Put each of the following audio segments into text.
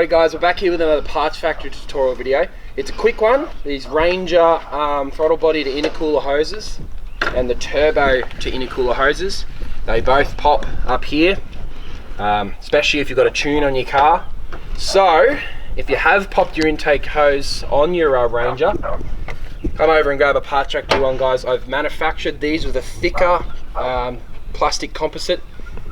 Alrighty guys, we're back here with another Parts Factory tutorial video. It's a quick one. These Ranger throttle body to intercooler hoses and the turbo to intercooler hoses, they both pop up here, especially if you've got a tune on your car. So if you have popped your intake hose on your Ranger, come over and grab a Parts Factory one, guys. I've manufactured these with a thicker plastic composite.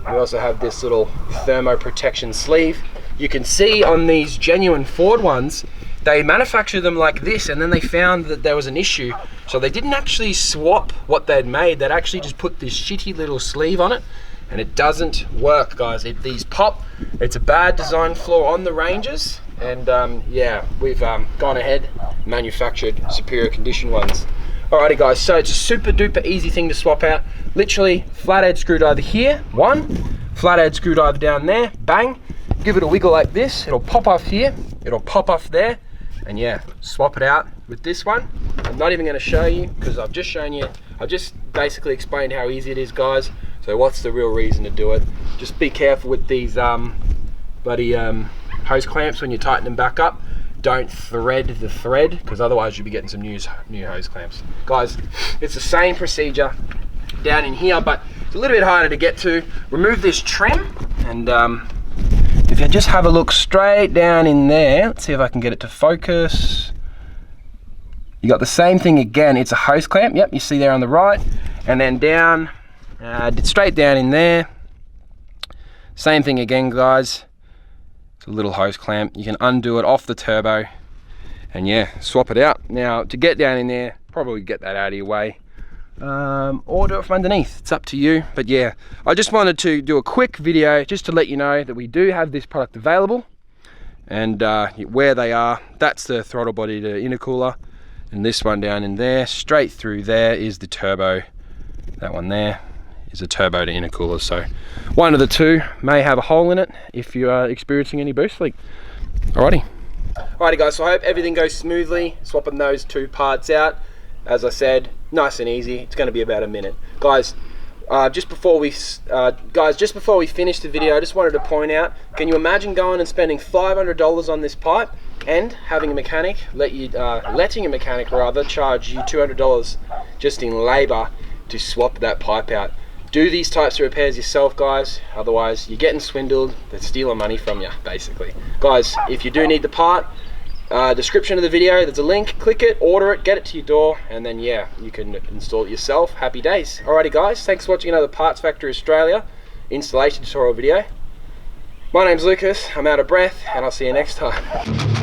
We also have this little thermo protection sleeve. You can see on these genuine Ford ones, they manufacture them like this, and then they found that there was an issue. So they didn't actually swap what they'd made. They'd actually just put this shitty little sleeve on it, and it doesn't work, guys. These pop. It's a bad design flaw on the Rangers, and yeah, we've gone ahead, manufactured superior condition ones. Alrighty guys, so it's a super duper easy thing to swap out. Literally, flathead screwdriver here, one, flathead screwdriver down there, bang. Give it a wiggle like this, it'll pop off here, it'll pop off there, and yeah, swap it out with this one. I'm not even gonna show you, because I've just shown you, I've just basically explained how easy it is, guys. So what's the real reason to do it? Just be careful with these bloody hose clamps when you tighten them back up. Don't thread the thread, because otherwise you'll be getting some new hose clamps. Guys, it's the same procedure down in here, but it's a little bit harder to get to. Remove this trim, and if you just have a look straight down in there, let's see if I can get it to focus. You got the same thing again. It's a hose clamp, yep, you see there on the right, and then down, straight down in there. Same thing again, guys. A little hose clamp. You can undo it off the turbo and yeah, swap it out. Now to get down in there, probably get that out of your way, or do it from underneath. It's up to you. But yeah, I just wanted to do a quick video just to let you know that we do have this product available, and where they are. That's the throttle body to intercooler, and this one down in there, straight through there, is the turbo. That one there is a turbo to intercooler. So one of the two may have a hole in it if you are experiencing any boost leak. Alrighty guys, so I hope everything goes smoothly swapping those two parts out. As I said, nice and easy. It's going to be about a minute, guys. Just before we finish the video, I just wanted to point out, can you imagine going and spending $500 on this pipe and having a mechanic letting a mechanic charge you $200 just in labor to swap that pipe out? Do these types of repairs yourself, guys. Otherwise, you're getting swindled. They're stealing money from you, basically. Guys, if you do need the part, description of the video, there's a link. Click it, order it, get it to your door, and then, yeah, you can install it yourself. Happy days. Alrighty, guys. Thanks for watching another Parts Factory Australia installation tutorial video. My name's Lucas. I'm out of breath, and I'll see you next time.